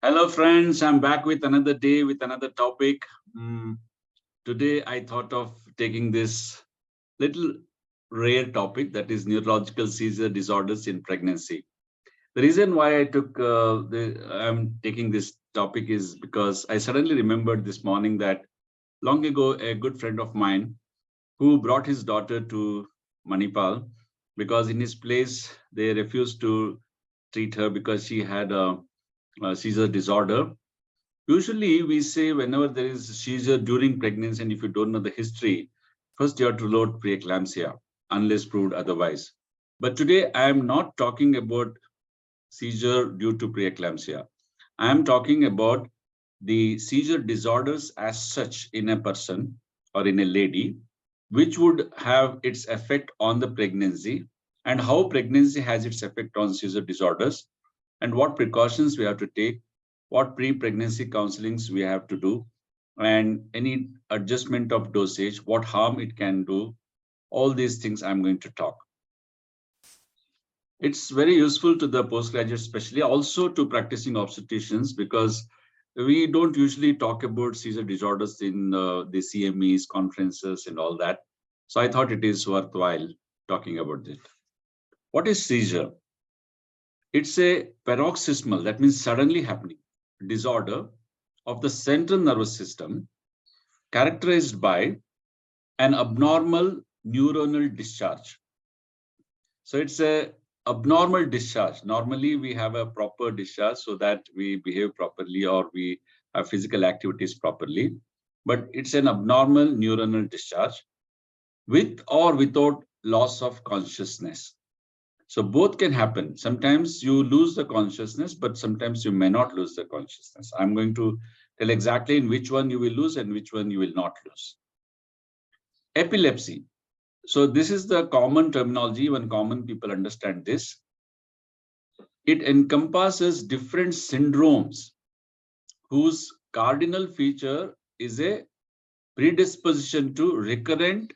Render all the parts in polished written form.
Hello, friends. I'm back with another day with another topic. Mm, Today, I thought of taking this little rare topic that is neurological seizure disorders in pregnancy. The reason why I'm taking this topic is because I suddenly remembered this morning that long ago, a good friend of mine who brought his daughter to Manipal because in his place they refused to treat her because she had a seizure disorder. Usually, we say whenever there is seizure during pregnancy, and if you don't know the history, first you have to load preeclampsia, unless proved otherwise. But today, I am not talking about seizure due to preeclampsia. I am talking about the seizure disorders as such in a person or in a lady, which would have its effect on the pregnancy, and how pregnancy has its effect on seizure disorders, and what precautions we have to take, what pre-pregnancy counselings we have to do, and any adjustment of dosage, what harm it can do. All these things I'm going to talk. It's very useful to the postgraduate, especially also to practicing obstetricians, because we don't usually talk about seizure disorders in the CMEs, conferences, and all that. So I thought it is worthwhile talking about it. What is seizure? It's a paroxysmal, that means suddenly happening, disorder of the central nervous system characterized by an abnormal neuronal discharge. So it's a abnormal discharge. Normally we have a proper discharge so that we behave properly or we have physical activities properly. But it's an abnormal neuronal discharge with or without loss of consciousness. So both can happen. Sometimes you lose the consciousness, but sometimes you may not lose the consciousness. I'm going to tell exactly in which one you will lose and which one you will not lose. Epilepsy. So this is the common terminology when common people understand this. It encompasses different syndromes whose cardinal feature is a predisposition to recurrent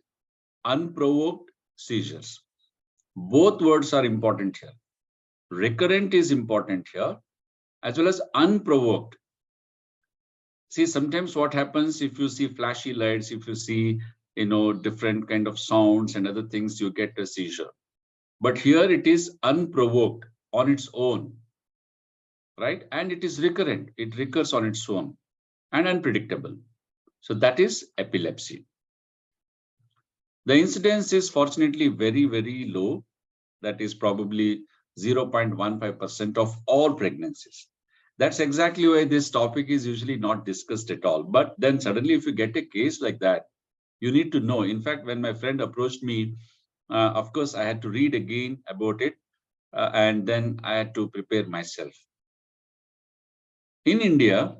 unprovoked seizures. Both words are important here. Recurrent is important here as well as unprovoked. See, sometimes what happens if you see flashy lights, if you see, different kind of sounds and other things, you get a seizure. But here it is unprovoked on its own, right? And it is recurrent. It recurs on its own and unpredictable. So that is epilepsy. The incidence is fortunately very, very low. That is probably 0.15% of all pregnancies. That's exactly why this topic is usually not discussed at all. But then suddenly, if you get a case like that, you need to know. In fact, when my friend approached me, of course, I had to read again about it, and then I had to prepare myself. In India,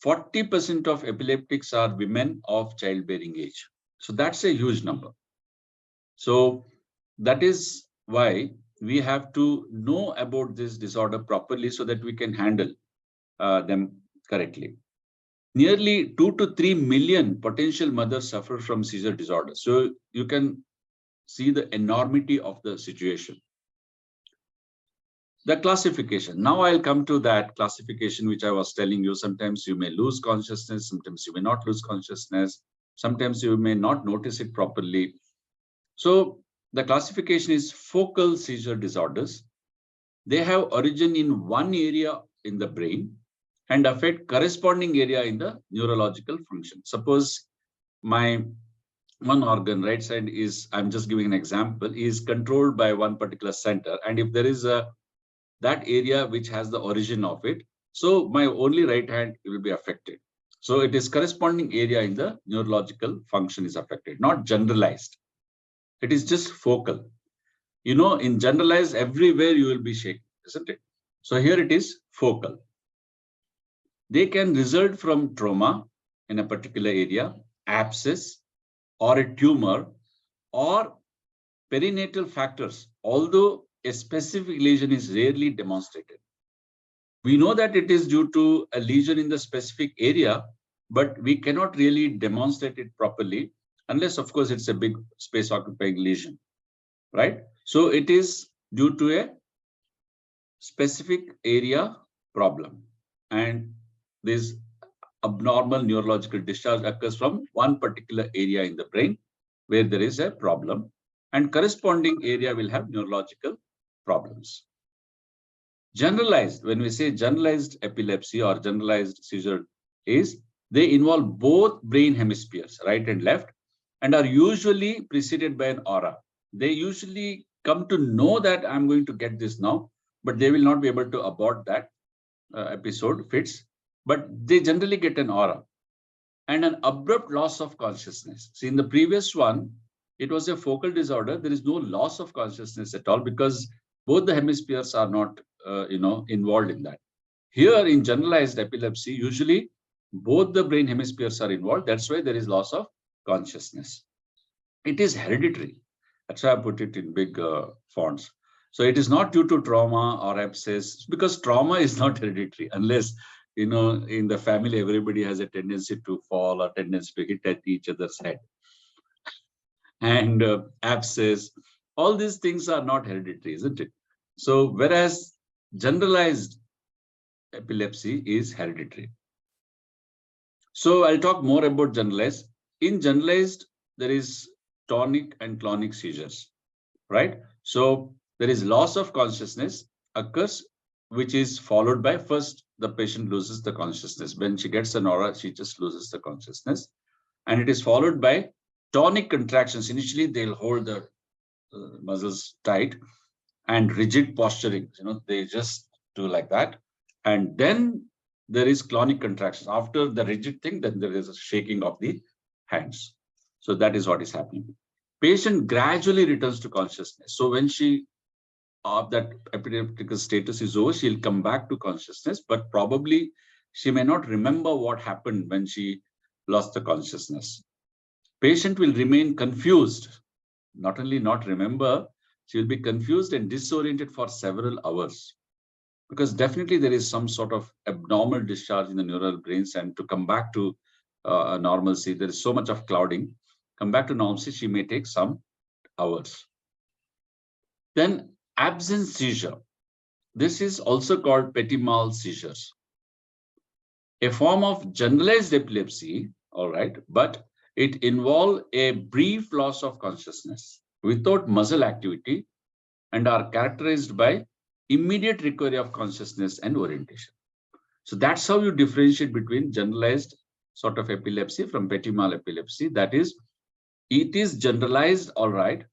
40% of epileptics are women of childbearing age. So that's a huge number. So that is why we have to know about this disorder properly so that we can handle them correctly. Nearly 2 to 3 million potential mothers suffer from seizure disorder. So you can see the enormity of the situation. The classification. Now I'll come to that classification which I was telling you. Sometimes you may lose consciousness, sometimes you may not lose consciousness, sometimes you may not notice it properly. So the classification is focal seizure disorders. They have origin in one area in the brain and affect corresponding area in the neurological function. Suppose my one organ, right side is, I'm just giving an example, is controlled by one particular center. And if there is that area which has the origin of it, so my only right hand will be affected. So it is corresponding area in the neurological function is affected, not generalized. It is just focal. In generalized, everywhere you will be shaking, isn't it? So here it is focal. They can result from trauma in a particular area, abscess, or a tumor, or perinatal factors, although a specific lesion is rarely demonstrated. We know that it is due to a lesion in the specific area, but we cannot really demonstrate it properly unless, of course, it's a big space occupying lesion, right? So it is due to a specific area problem. and this abnormal neurological discharge occurs from one particular area in the brain where there is a problem, and corresponding area will have neurological problems. Generalized, when we say generalized epilepsy or generalized seizure, is they involve both brain hemispheres, right and left, and are usually preceded by an aura. They usually come to know that I'm going to get this now, but they will not be able to abort that episode, fits, but they generally get an aura and an abrupt loss of consciousness. See, in the previous one, it was a focal disorder. There is no loss of consciousness at all because both the hemispheres are not, involved in that. Here in generalized epilepsy, usually both the brain hemispheres are involved. That's why there is loss of consciousness. It is hereditary. That's why I put it in big fonts. So it is not due to trauma or abscess, because trauma is not hereditary unless, in the family, everybody has a tendency to fall or tendency to hit at each other's head. And abscess, all these things are not hereditary, isn't it? So whereas generalized epilepsy is hereditary. So I'll talk more about generalized. In generalized, there is tonic and clonic seizures, right? So there is loss of consciousness occurs, which is followed by, first, the patient loses the consciousness. When she gets an aura, she just loses the consciousness. And it is followed by tonic contractions. Initially, they'll hold the muscles tight and rigid posturing. They just do like that. And then there is clonic contractions. After the rigid thing, then there is a shaking of the hands. So that is what is happening. Patient gradually returns to consciousness. So when that epilepticus status is over, she'll come back to consciousness, but probably she may not remember what happened when she lost the consciousness. Patient will remain confused. Not only not remember, she will be confused and disoriented for several hours, because definitely there is some sort of abnormal discharge in the neural brains, and to come back to normalcy, there is so much of clouding. Come back to normalcy, she may take some hours. Then absence seizure. This is also called petit mal seizures. A form of generalized epilepsy, all right, but it involves a brief loss of consciousness without muscle activity and are characterized by immediate recovery of consciousness and orientation. So that's how you differentiate between generalized sort of epilepsy from petit mal epilepsy. That is, it is generalized, all right,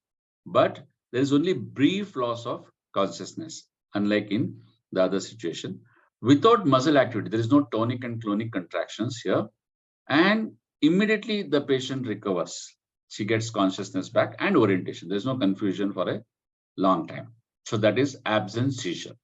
but there is only brief loss of consciousness, unlike in the other situation. Without muscle activity, there is no tonic and clonic contractions here, and immediately the patient recovers. She gets consciousness back and orientation. There's no confusion for a long time. So that is absence seizure.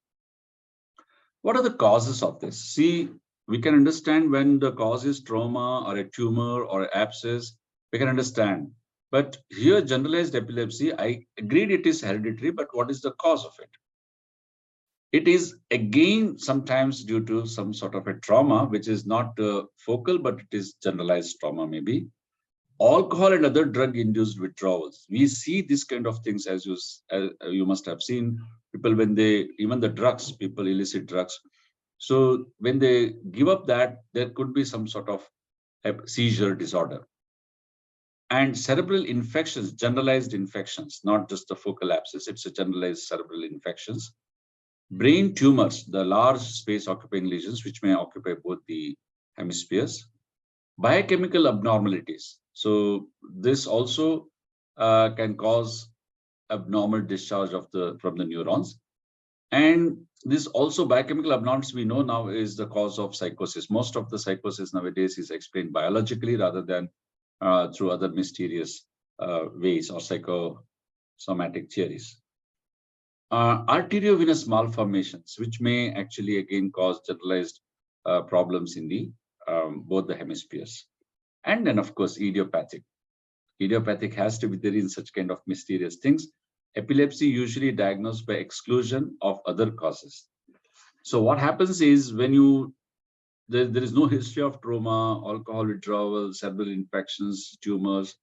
What are the causes of this? See, we can understand when the cause is trauma or a tumor or abscess, we can understand. But here, generalized epilepsy, I agreed it is hereditary, but what is the cause of it? It is again sometimes due to some sort of a trauma, which is not focal, but it is generalized trauma maybe. Alcohol and other drug-induced withdrawals. We see this kind of things, as you must have seen people when they, even the drugs, people illicit drugs. So when they give up that, there could be some sort of seizure disorder. And cerebral infections, generalized infections, not just the focal abscess, it's a generalized cerebral infections. Brain tumors, the large space occupying lesions, which may occupy both the hemispheres. Biochemical abnormalities. So this also can cause abnormal discharge from the neurons. And this also, biochemical abnormalities, we know now, is the cause of psychosis. Most of the psychosis nowadays is explained biologically rather than through other mysterious ways or psychosomatic theories. Arteriovenous malformations, which may actually again cause generalized problems in the both the hemispheres. And then, of course, idiopathic. Idiopathic has to be there in such kind of mysterious things. Epilepsy usually diagnosed by exclusion of other causes. So what happens is, when there is no history of trauma, alcohol withdrawal, cerebral infections, tumors,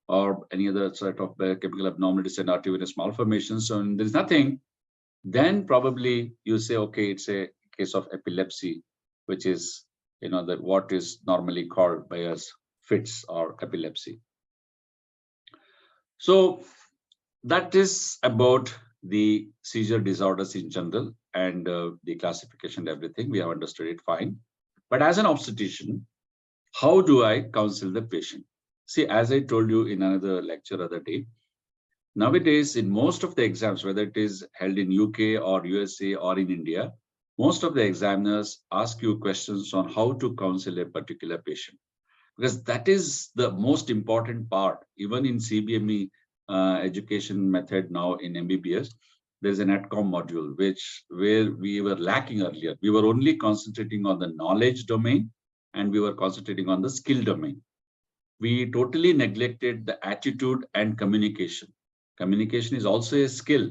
or any other sort of chemical abnormalities and arteriovenous malformations, so there is nothing, then probably you say, okay, it's a case of epilepsy, which is, that what is normally called by us fits or epilepsy. So that is about the seizure disorders in general and the classification and everything. We have understood it fine. But as an obstetrician, how do I counsel the patient? See, as I told you in another lecture other day, nowadays in most of the exams, whether it is held in UK or USA or in India, most of the examiners ask you questions on how to counsel a particular patient, because that is the most important part. Even in CBME education method now in MBBS, there's an ATCOM module, where we were lacking earlier. We were only concentrating on the knowledge domain and we were concentrating on the skill domain. We totally neglected the attitude and communication. Communication is also a skill,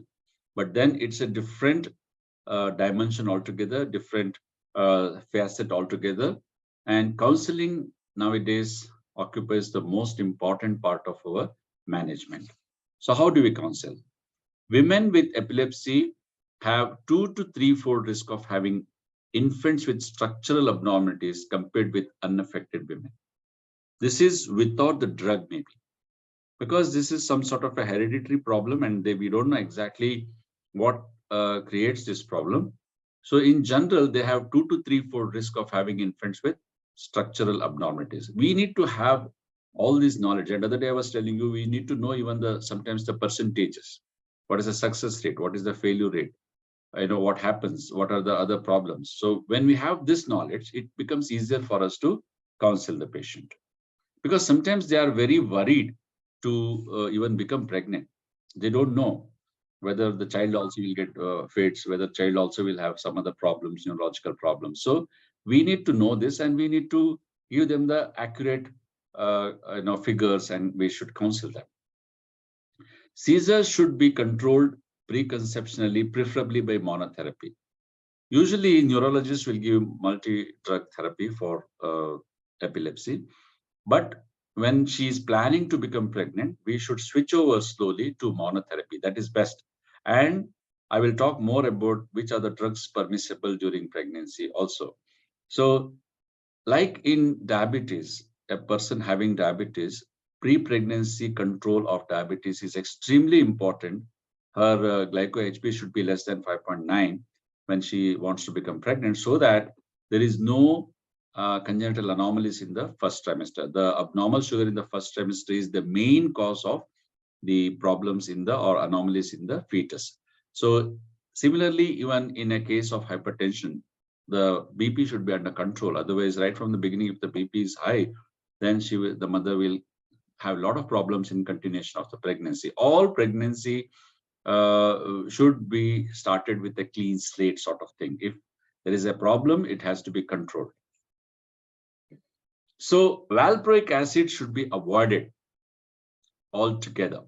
but then it's a different dimension altogether, different facet altogether. And counseling nowadays occupies the most important part of our management. So how do we counsel? Women with epilepsy have 2 to 3-fold risk of having infants with structural abnormalities compared with unaffected women. This is without the drug, maybe, because this is some sort of a hereditary problem and we don't know exactly what creates this problem. So in general, they have 2 to 3-fold risk of having infants with structural abnormalities. We need to have all this knowledge. And the other day I was telling you, we need to know even sometimes the percentages. What is the success rate? What is the failure rate? What happens? What are the other problems? So when we have this knowledge, it becomes easier for us to counsel the patient. Because sometimes they are very worried to even become pregnant. They don't know whether the child also will get fits, whether child also will have some other problems, neurological problems. So we need to know this and we need to give them the accurate figures, and we should counsel them. Seizures should be controlled preconceptionally, preferably by monotherapy. Usually neurologists will give multi-drug therapy for epilepsy. But when she is planning to become pregnant, we should switch over slowly to monotherapy. That is best. And I will talk more about which are the drugs permissible during pregnancy also. So like in diabetes, a person having diabetes, pre-pregnancy control of diabetes is extremely important. Her glyco-HB should be less than 5.9 when she wants to become pregnant, so that there is no congenital anomalies in the first trimester. The abnormal sugar in the first trimester is the main cause of the problems or anomalies in the fetus. So similarly, even in a case of hypertension, the BP should be under control. Otherwise, right from the beginning, if the BP is high, then the mother will have a lot of problems in continuation of the pregnancy. All pregnancy should be started with a clean slate sort of thing. If there is a problem, it has to be controlled. So valproic acid should be avoided altogether,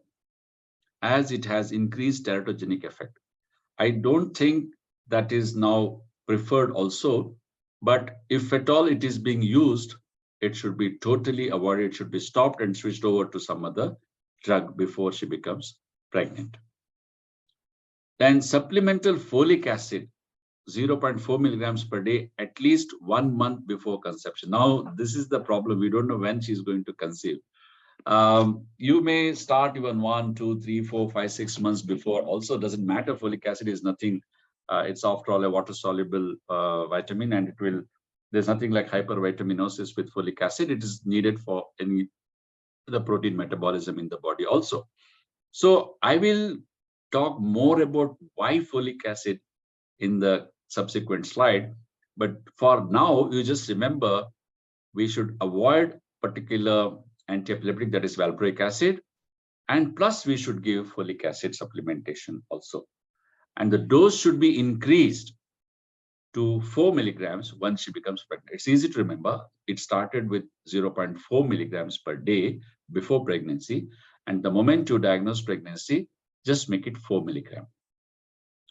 as it has increased teratogenic effect. I don't think that is now preferred also, but if at all it is being used, it should be totally avoided. It should be stopped and switched over to some other drug before she becomes pregnant. Then supplemental folic acid, 0.4 milligrams per day, at least 1 month before conception. Now, this is the problem. We don't know when she's going to conceive. You may start even 1, 2, 3, 4, 5, 6 months before. Also, doesn't matter. Folic acid is nothing. It's after all a water-soluble vitamin, and there's nothing like hypervitaminosis with folic acid. It is needed for the protein metabolism in the body also. So I will talk more about why folic acid in the subsequent slide. But for now, you just remember we should avoid particular anti-epileptic, that is valproic acid, and plus we should give folic acid supplementation also. And the dose should be increased to 4 milligrams once she becomes pregnant. It's easy to remember. It started with 0.4 milligrams per day before pregnancy. And the moment you diagnose pregnancy, just make it 4 milligrams.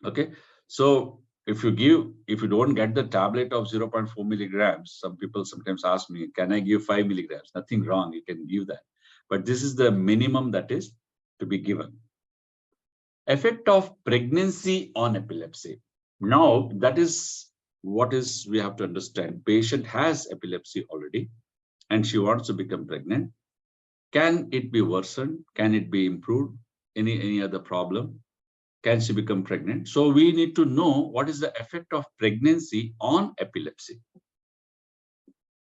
Okay. So if you don't get the tablet of 0.4 milligrams, some people sometimes ask me, can I give 5 milligrams? Nothing wrong, you can give that. But this is the minimum that is to be given. Effect of pregnancy on epilepsy. Now, that is what is we have to understand? Patient has epilepsy already, and she wants to become pregnant. Can it be worsened? Can it be improved? Any other problem? Can she become pregnant? So we need to know what is the effect of pregnancy on epilepsy.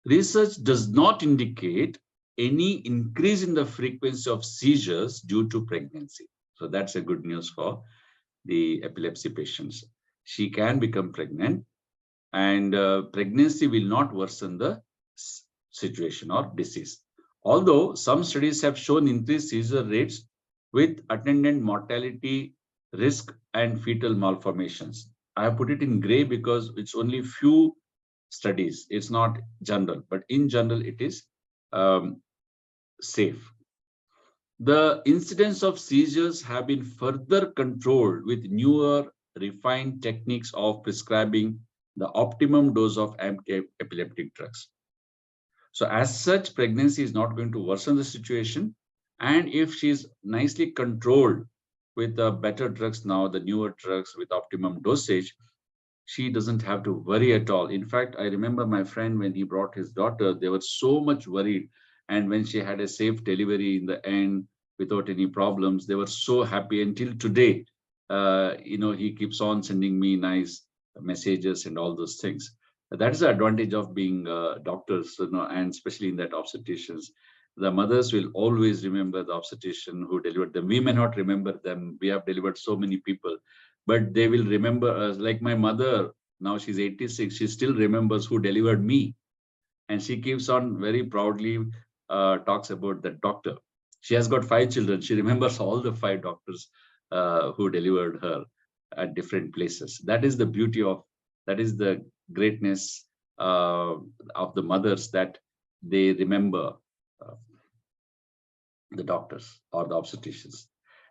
Research does not indicate any increase in the frequency of seizures due to pregnancy. So that's a good news for the epilepsy patients. She can become pregnant, and pregnancy will not worsen the situation or disease. Although some studies have shown increased seizure rates with attendant mortality risk and fetal malformations. I have put it in gray because it's only few studies. It's not general, but in general, it is safe. The incidence of seizures have been further controlled with newer, refined techniques of prescribing the optimum dose of anti-epileptic drugs. So as such, pregnancy is not going to worsen the situation. And if she's nicely controlled with the better drugs now, the newer drugs with optimum dosage, she doesn't have to worry at all. In fact, I remember my friend, when he brought his daughter, they were so much worried. And when she had a safe delivery in the end without any problems, they were so happy until today. He keeps on sending me nice messages and all those things. That is the advantage of being doctors, and especially in that obstetricians. The mothers will always remember the obstetrician who delivered them. We may not remember them. We have delivered so many people, but they will remember us. Like my mother, now she's 86, she still remembers who delivered me, and she keeps on very proudly talks about that doctor. She has got 5 children. She remembers all the 5 doctors who delivered her at different places. That is the beauty of, that is the greatness of the mothers, that they remember uh, the doctors or the obstetricians.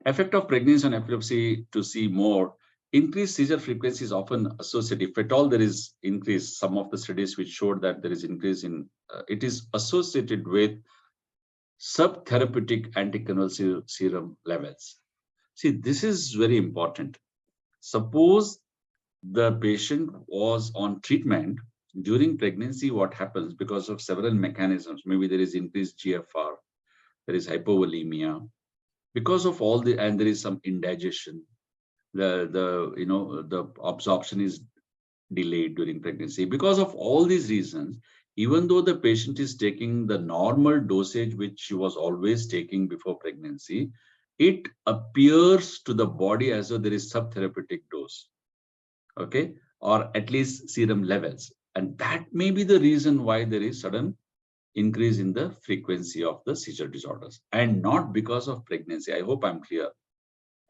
Effect of pregnancy on epilepsy to see more. Increased seizure frequency is often associated, if at all there is increase, some of the studies which showed that there is increase in, it is associated with subtherapeutic anticonvulsive serum levels. See, this is very important. Suppose the patient was on treatment during pregnancy, what happens because of several mechanisms? Maybe there is increased GFR, there is hypovolemia, because of all the, and there is some indigestion. The absorption is delayed during pregnancy. Because of all these reasons, even though the patient is taking the normal dosage which she was always taking before pregnancy, it appears to the body as though there is subtherapeutic dose, okay, or at least serum levels. And that may be the reason why there is sudden increase in the frequency of the seizure disorders, and not because of pregnancy. I hope I'm clear.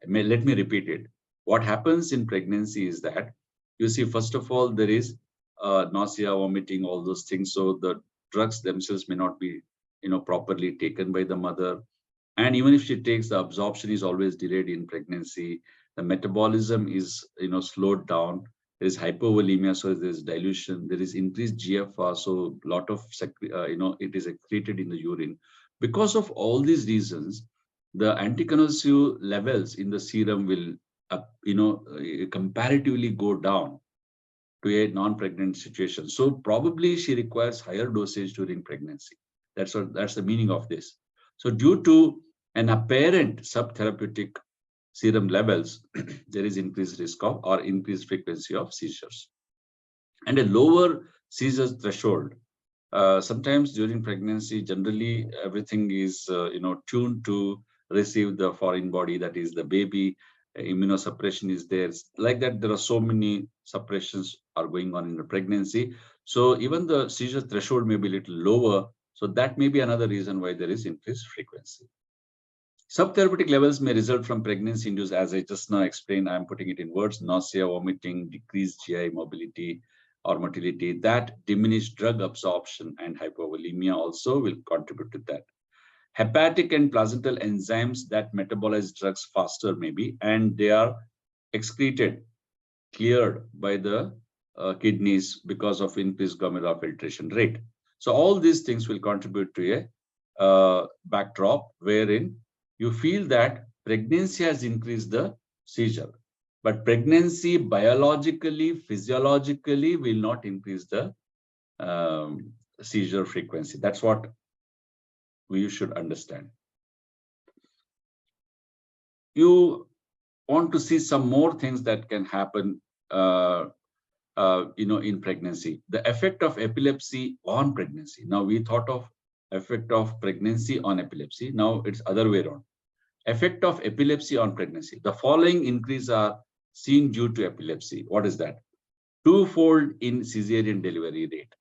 Let me repeat it. What happens in pregnancy is that, you see, first of all, there is nausea, vomiting, all those things. So the drugs themselves may not be, properly taken by the mother. And even if she takes, the absorption is always delayed in pregnancy. The metabolism is, slowed down. There is hypovolemia, so there is dilution. There is increased GFR, so a lot of, it is excreted in the urine. Because of all these reasons, the anticonvulsive levels in the serum will, comparatively go down to a non-pregnant situation. So probably she requires higher dosage during pregnancy. That's the meaning of this. So due to an apparent subtherapeutic serum levels, there is increased risk of, or increased frequency of seizures. And a lower seizure threshold. Sometimes during pregnancy, generally everything is tuned to receive the foreign body, that is the baby. Immunosuppression is there. Like that, there are so many suppressions are going on in the pregnancy. So even the seizure threshold may be a little lower. So that may be another reason why there is increased frequency. Subtherapeutic levels may result from pregnancy-induced, as I just now explained. I'm putting it in words: nausea, vomiting, decreased GI mobility or motility. That diminished drug absorption and hypovolemia also will contribute to that. Hepatic and placental enzymes that metabolize drugs faster, maybe, and they are excreted, cleared by the kidneys because of increased glomerular filtration rate. So all these things will contribute to a backdrop wherein you feel that pregnancy has increased the seizure. But pregnancy biologically, physiologically will not increase the seizure frequency. That's what we should understand. You want to see some more things that can happen in pregnancy. The effect of epilepsy on pregnancy. Now we thought of effect of pregnancy on epilepsy. Now it's other way around. Effect of epilepsy on pregnancy. The following increase are seen due to epilepsy. What is that? Twofold in cesarean delivery rate.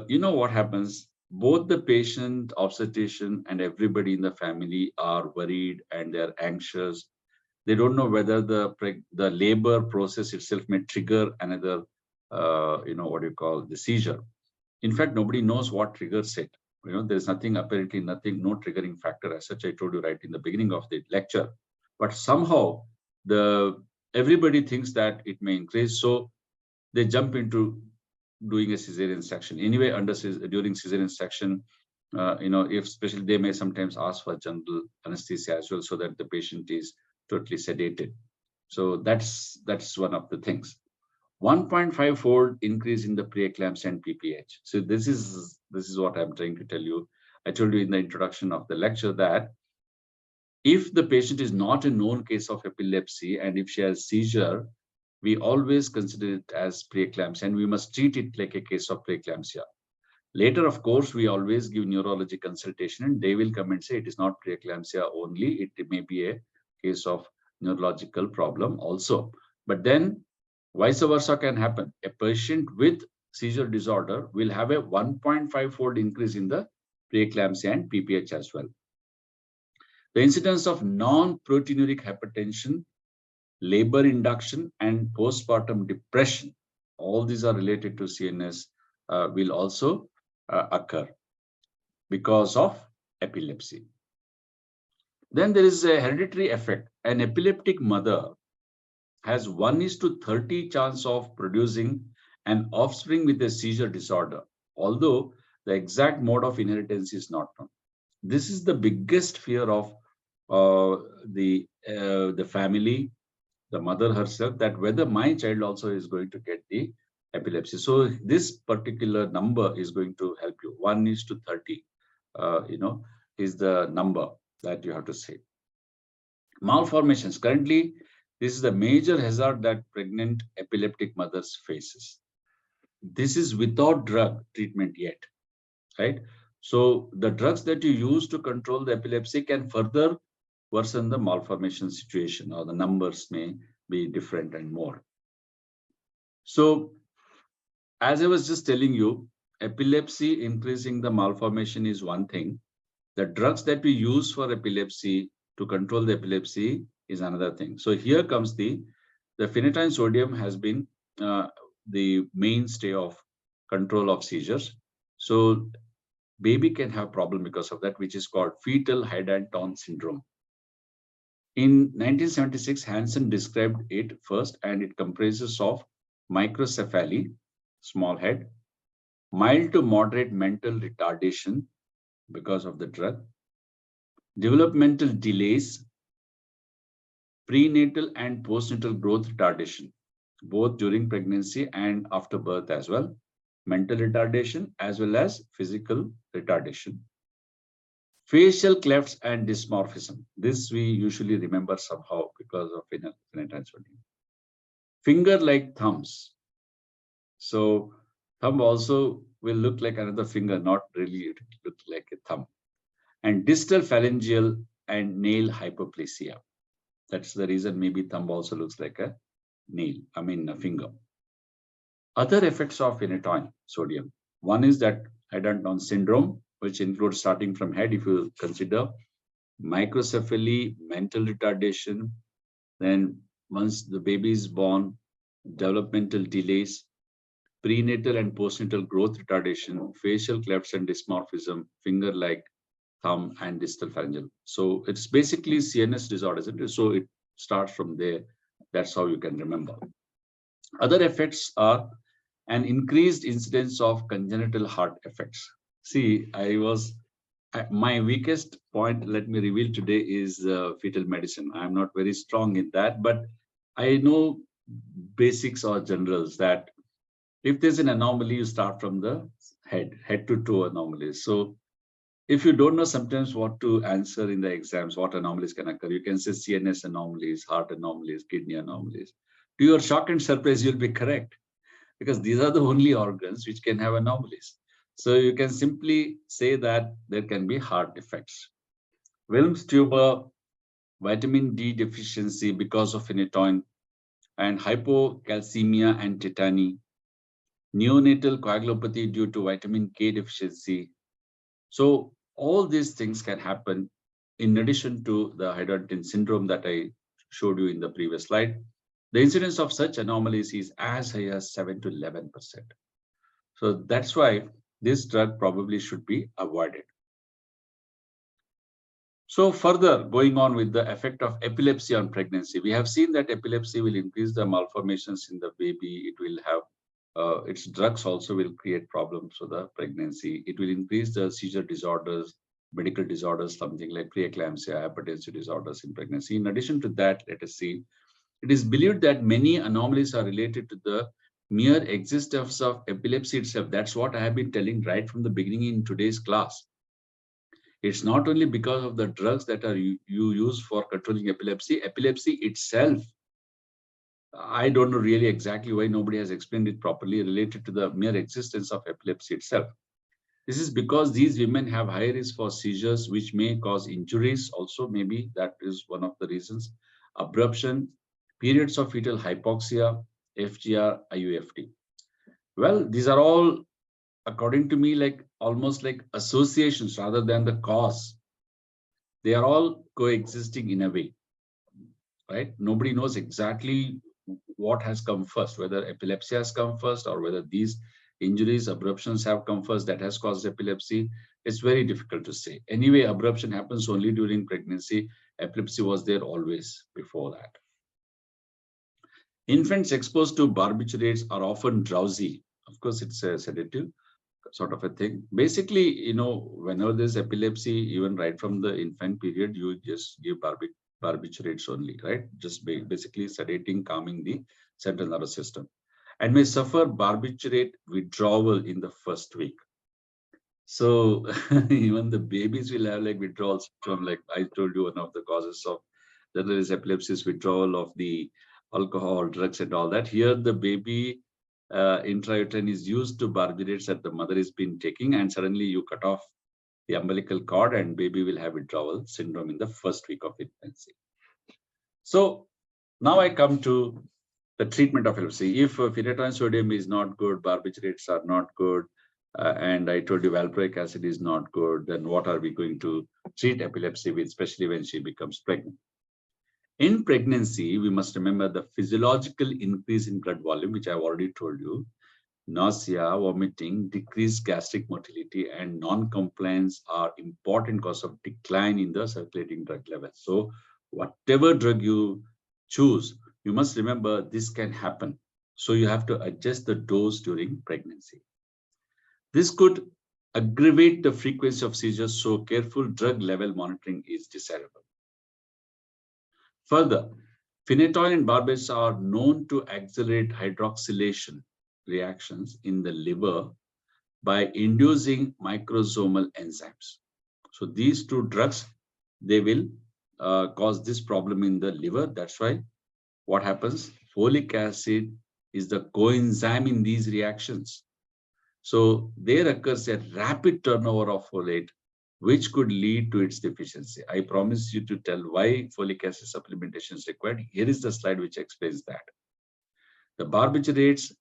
You know what happens? Both the patient, obstetrician, and everybody in the family are worried and they're anxious. They don't know whether the labor process itself may trigger another, the seizure. In fact, nobody knows what triggers it. There's nothing, apparently nothing, no triggering factor as such. I told you right in the beginning of the lecture. But somehow everybody thinks that it may increase, so they jump into doing a cesarean section. Anyway, during cesarean section, if especially they may sometimes ask for general anesthesia as well, so that the patient is totally sedated. So that's one of the things. 1.5-fold increase in the preeclampsia and PPH. So this is what I'm trying to tell you. I told you in the introduction of the lecture that if the patient is not a known case of epilepsy and if she has seizure, we always consider it as preeclampsia and we must treat it like a case of preeclampsia. Later, of course, we always give neurology consultation and they will come and say it is not preeclampsia only, it may be a case of neurological problem also. But then vice versa can happen. A patient with seizure disorder will have a 1.5-fold increase in the preeclampsia and PPH as well. The incidence of non-proteinuric hypertension, labor induction, and postpartum depression, all these are related to CNS, will also occur because of epilepsy. Then there is a hereditary effect. An epileptic mother has 1:30 chance of producing an offspring with a seizure disorder, although the exact mode of inheritance is not known. This is the biggest fear of the family, the mother herself, that whether my child also is going to get the epilepsy. So this particular number is going to help you. 1:30, is the number that you have to say. Malformations. Currently, this is the major hazard that pregnant epileptic mothers faces. This is without drug treatment yet, right? So the drugs that you use to control the epilepsy can further worsen the malformation situation, or the numbers may be different and more. So as I was just telling you, epilepsy increasing the malformation is one thing. The drugs that we use for epilepsy to control the epilepsy is another thing. So here comes the phenytoin sodium has been the mainstay of control of seizures. So baby can have problem because of that, which is called fetal Hydantoin syndrome. In 1976, Hansen described it first, and it comprises of microcephaly, small head, mild to moderate mental retardation because of the drug, developmental delays, prenatal and postnatal growth retardation, both during pregnancy and after birth as well, mental retardation as well as physical retardation. Facial clefts and dysmorphism. This we usually remember somehow because of phenytoin sodium. Finger-like thumbs. So thumb also will look like another finger, not really look like a thumb. And distal phalangeal and nail hyperplasia. That's the reason maybe thumb also looks like a nail, a finger. Other effects of phenytoin sodium. One is that Hydantoin syndrome, which includes starting from head, if you consider microcephaly, mental retardation, then once the baby is born, developmental delays, prenatal and postnatal growth retardation, facial clefts and dysmorphism, finger-like thumb, and distal phalangeal. So it's basically CNS disorders. So it starts from there. That's how you can remember. Other effects are an increased incidence of congenital heart effects. See, I was My weakest point, let me reveal today, is fetal medicine. I'm not very strong in that, but I know basics or generals that if there's an anomaly, you start from the head to toe anomalies. So if you don't know sometimes what to answer in the exams, what anomalies can occur, you can say CNS anomalies, heart anomalies, kidney anomalies. To your shock and surprise, you'll be correct because these are the only organs which can have anomalies. So you can simply say that there can be heart defects. Wilms tumor, vitamin D deficiency because of phenytoin, and hypocalcemia and tetany, neonatal coagulopathy due to vitamin K deficiency. So all these things can happen in addition to the Hydantoin syndrome that I showed you in the previous slide. The incidence of such anomalies is as high as 7 to 11%. So that's why this drug probably should be avoided. So further, going on with the effect of epilepsy on pregnancy, we have seen that epilepsy will increase the malformations in the baby. It will have its drugs also will create problems for the pregnancy. It will increase the seizure disorders, medical disorders, something like preeclampsia, hypertensive disorders in pregnancy. In addition to that, let us see, it is believed that many anomalies are related to the mere existence of epilepsy itself. That's what I have been telling right from the beginning in today's class. It's not only because of the drugs that are you use for controlling epilepsy. Epilepsy itself, I don't know really exactly why nobody has explained it properly related to the mere existence of epilepsy itself. This is because these women have high risk for seizures, which may cause injuries. Also, maybe that is one of the reasons. Abruption, periods of fetal hypoxia, FGR, IUFT. Well, these are all, according to me, like almost like associations rather than the cause. They are all coexisting in a way, right? Nobody knows exactly what has come first, whether epilepsy has come first or whether these injuries, abruptions have come first that has caused epilepsy. It's very difficult to say. Anyway, abruption happens only during pregnancy. Epilepsy was there always before that. Infants exposed to barbiturates are often drowsy. Of course, it's a sedative sort of a thing. Basically, whenever there's epilepsy, even right from the infant period, you just give barbiturates only, right? Just basically sedating, calming the central nervous system, and may suffer barbiturate withdrawal in the first week. So even the babies will have like withdrawals from, like I told you, one of the causes of that there is epilepsy is withdrawal of the alcohol, drugs, and all that. Here, the baby intrauterine is used to barbiturates that the mother has been taking, and suddenly you cut off the umbilical cord, and baby will have withdrawal syndrome in the first week of infancy. So now I come to the treatment of epilepsy. If phenytoin sodium is not good, barbiturates are not good, and I told you valproic acid is not good, then what are we going to treat epilepsy with, especially when she becomes pregnant? In pregnancy, we must remember the physiological increase in blood volume, which I've already told you. Nausea, vomiting, decreased gastric motility, and non-compliance are important cause of decline in the circulating drug level. So whatever drug you choose, you must remember this can happen. So you have to adjust the dose during pregnancy. This could aggravate the frequency of seizures, so careful drug level monitoring is desirable. Further, phenytoin and barbiturates are known to accelerate hydroxylation reactions in the liver by inducing microsomal enzymes. So these two drugs, they will cause this problem in the liver. That's why what happens, folic acid is the coenzyme in these reactions. So there occurs a rapid turnover of folate, which could lead to its deficiency. I promise you to tell why folic acid supplementation is required. Here is the slide which explains that. The barbiturates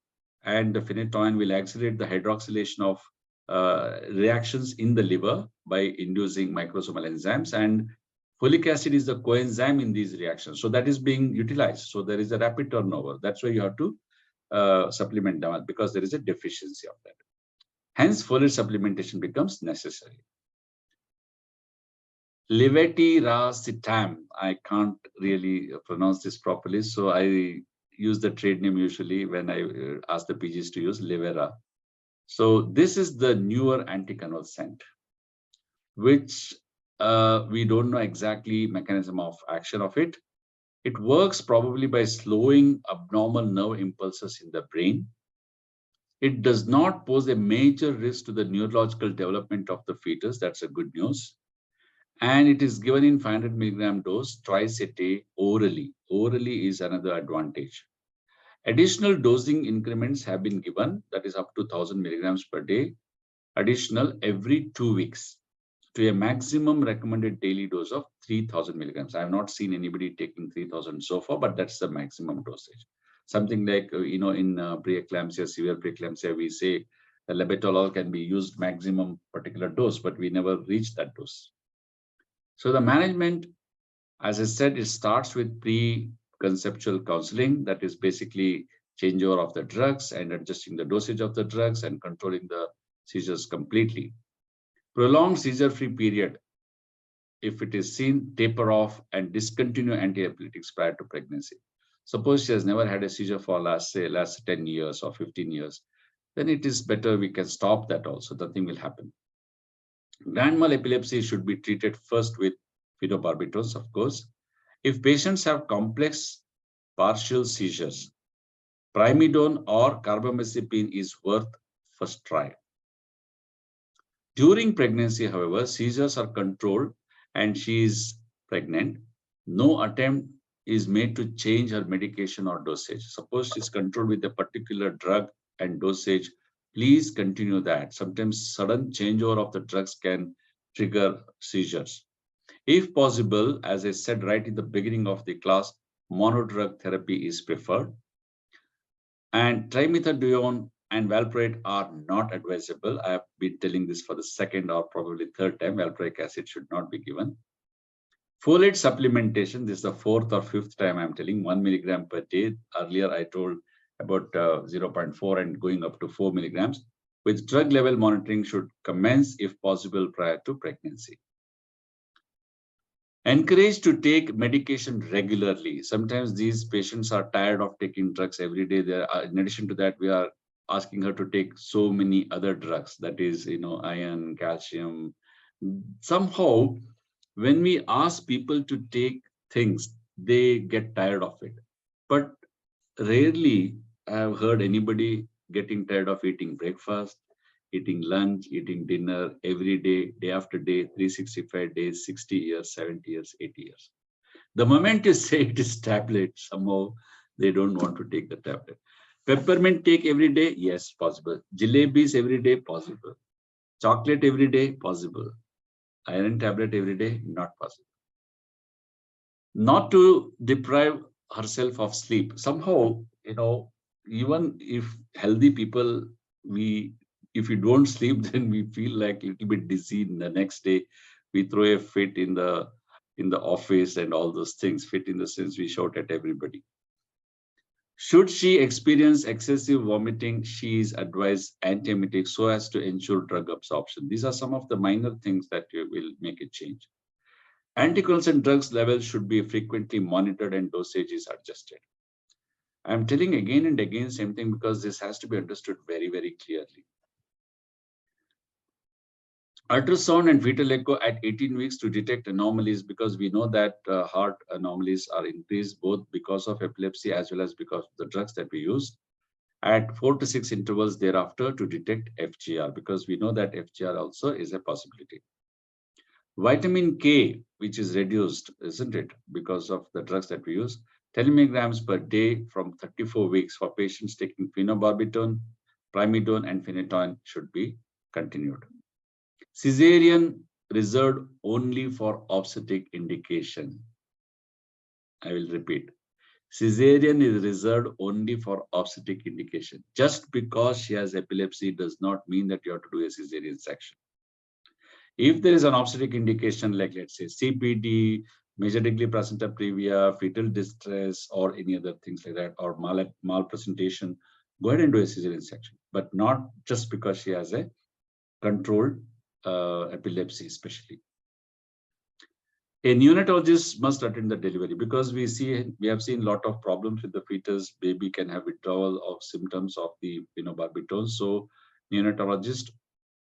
and the phenytoin will accelerate the hydroxylation of reactions in the liver by inducing microsomal enzymes, and folic acid is the coenzyme in these reactions. So that is being utilized. So there is a rapid turnover. That's why you have to supplement them, because there is a deficiency of that. Hence, folate supplementation becomes necessary. Levetiracetam, I can't really pronounce this properly, so I use the trade name usually when I ask the PGs to use Levera. So this is the newer anticonvulsant. which we don't know exactly mechanism of action of it. It works probably by slowing abnormal nerve impulses in the brain. It does not pose a major risk to the neurological development of the fetus. That's a good news. And it is given in 500 milligram dose twice a day orally. Orally is another advantage. Additional dosing increments have been given, that is up to 1000 milligrams per day, additional every 2 weeks, to a maximum recommended daily dose of 3000 milligrams. I have not seen anybody taking 3000 so far, but that's the maximum dosage. Something like, in preeclampsia, severe preeclampsia, we say the labetalol can be used maximum particular dose, but we never reach that dose. So the management, as I said, it starts with pre-conceptual counseling, that is basically changeover of the drugs and adjusting the dosage of the drugs and controlling the seizures completely. Prolonged seizure-free period, if it is seen, taper off and discontinue anti-epileptics prior to pregnancy. Suppose she has never had a seizure for last 10 years or 15 years, then it is better we can stop that also. Nothing will happen. Grand mal epilepsy should be treated first with phenobarbital, of course. If patients have complex partial seizures, primidone or carbamazepine is worth first try. During pregnancy, however, seizures are controlled and she is pregnant. No attempt is made to change her medication or dosage. Suppose she's controlled with a particular drug and dosage, please continue that. Sometimes sudden changeover of the drugs can trigger seizures. If possible, as I said right in the beginning of the class, monodrug therapy is preferred. And trimethadone and valproate are not advisable. I have been telling this for the second or probably third time. Valproic acid should not be given. Folate supplementation, this is the fourth or fifth time I'm telling, 1 milligram per day. Earlier I told about 0.4 and going up to 4 milligrams. With drug level monitoring should commence if possible prior to pregnancy. Encouraged to take medication regularly. Sometimes these patients are tired of taking drugs every day. In addition to that, we are asking her to take so many other drugs, that is, iron, calcium. Somehow, when we ask people to take things, they get tired of it. But rarely I have heard anybody getting tired of eating breakfast, eating lunch, eating dinner every day, day after day, 365 days, 60 years, 70 years, 80 years. The moment you say it is tablet, somehow they don't want to take the tablet. Peppermint take every day? Yes, possible. Jalebis every day? Possible. Chocolate every day? Possible. Iron tablet every day? Not possible. Not to deprive herself of sleep. Somehow, even if healthy people, if we don't sleep, then we feel like a little bit dizzy. The next day, we throw a fit in the office and all those things. Fit in the sense we shout at everybody. Should she experience excessive vomiting, she is advised antiemetic so as to ensure drug absorption. These are some of the minor things that will make a change. Anticonvulsant drugs levels should be frequently monitored and dosage is adjusted. I'm telling again and again same thing because this has to be understood very, very clearly. Ultrasound and fetal echo at 18 weeks to detect anomalies, because we know that heart anomalies are increased both because of epilepsy as well as because of the drugs that we use. At 4 to 6 intervals thereafter to detect FGR, because we know that FGR also is a possibility. Vitamin K, which is reduced, isn't it, because of the drugs that we use, 10 milligrams per day from 34 weeks for patients taking phenobarbital, primidone, and phenytoin should be continued. Caesarean reserved only for obstetric indication. I will repeat. Caesarean is reserved only for obstetric indication. Just because she has epilepsy does not mean that you have to do a caesarean section. If there is an obstetric indication, like let's say CPD, major degree placenta previa, fetal distress, or any other things like that, or malpresentation, go ahead and do a caesarean section, but not just because she has a controlled epilepsy, especially. A neonatologist must attend the delivery, because we have seen a lot of problems with the fetus. Baby can have withdrawal of symptoms of the phenobarbital. So neonatologist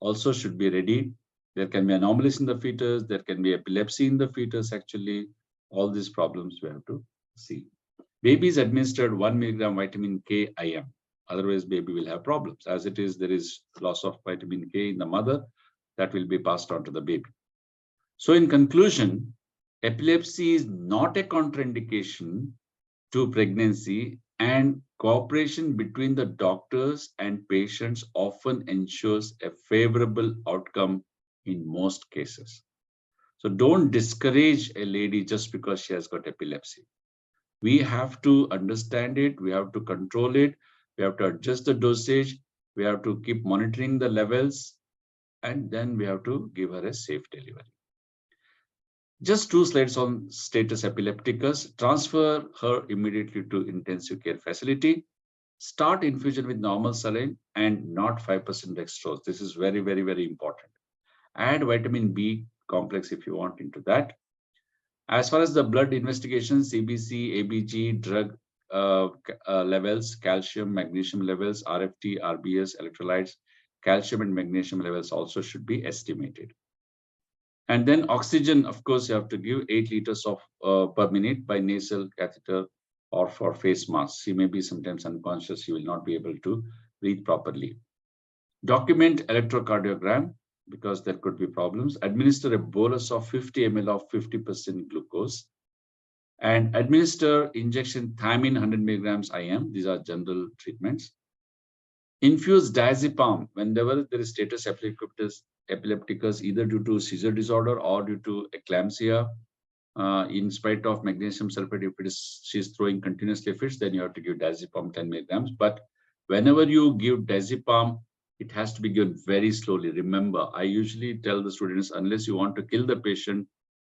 also should be ready. There can be anomalies in the fetus. There can be epilepsy in the fetus, actually. All these problems we have to see. Baby is administered 1 milligram vitamin K IM. Otherwise, baby will have problems. As it is, there is loss of vitamin K in the mother that will be passed on to the baby. So in conclusion, epilepsy is not a contraindication to pregnancy, and cooperation between the doctors and patients often ensures a favorable outcome in most cases. So don't discourage a lady just because she has got epilepsy. We have to understand it, we have to control it, we have to adjust the dosage, we have to keep monitoring the levels, and then we have to give her a safe delivery. Just 2 slides on status epilepticus. Transfer her immediately to intensive care facility. Start infusion with normal saline and not 5% dextrose. This is very, very, very important. Add vitamin B complex if you want into that. As far as the blood investigation, CBC, ABG, drug levels, calcium, magnesium levels, RFT, RBS, electrolytes, calcium and magnesium levels also should be estimated. And then oxygen, of course, you have to give 8 liters of per minute by nasal catheter or for face mask. She may be sometimes unconscious. She will not be able to breathe properly. Document electrocardiogram because there could be problems. Administer a bolus of 50 ml of 50% glucose. And administer injection thiamine 100 milligrams IM. These are general treatments. Infuse diazepam whenever there is status epilepticus, either due to seizure disorder or due to eclampsia. In spite of magnesium sulfate, if it is she's throwing continuously fits, then you have to give diazepam 10 milligrams. But whenever you give diazepam, it has to be given very slowly. Remember, I usually tell the students, unless you want to kill the patient,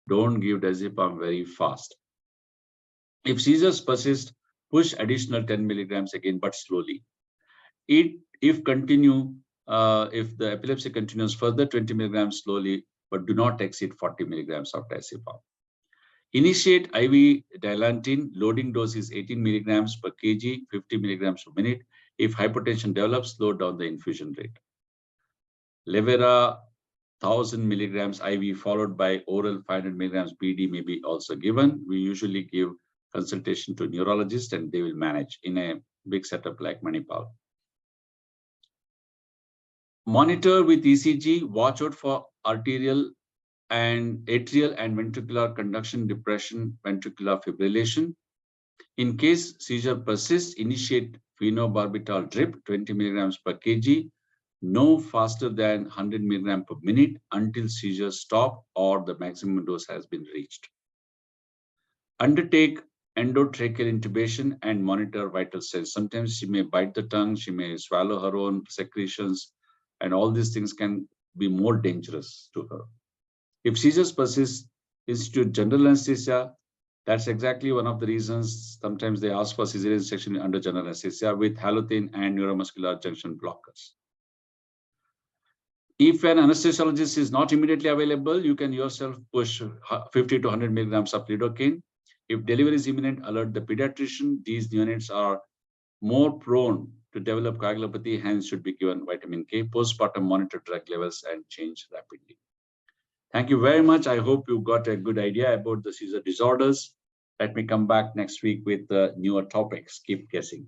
don't give diazepam very fast. If seizures persist, push additional 10 milligrams again, but slowly. If the epilepsy continues further, 20 milligrams slowly, but do not exceed 40 milligrams of diazepam. Initiate IV dilantin. Loading dose is 18 milligrams per kg, 50 milligrams per minute. If hypertension develops, slow down the infusion rate. Levera 1000 milligrams IV followed by oral 500 milligrams BD may be also given. We usually give consultation to neurologist and they will manage in a big setup like Manipal. Monitor with ECG, watch out for arterial and atrial and ventricular conduction depression, ventricular fibrillation. In case seizure persists, initiate phenobarbital drip 20 milligrams per kg, no faster than 100 milligrams per minute until seizures stop or the maximum dose has been reached. Undertake endotracheal intubation and monitor vital signs. Sometimes she may bite the tongue, she may swallow her own secretions, and all these things can be more dangerous to her. If seizures persist, institute general anesthesia. That's exactly one of the reasons sometimes they ask for cesarean section under general anesthesia with halothane and neuromuscular junction blockers. If an anesthesiologist is not immediately available, you can yourself push 50 to 100 milligrams of lidocaine. If delivery is imminent, alert the pediatrician. These neonates are more prone to develop coagulopathy, hence should be given vitamin K. Postpartum monitor drug levels and change rapidly. Thank you very much. I hope you got a good idea about the seizure disorders. Let me come back next week with newer topics. Keep guessing.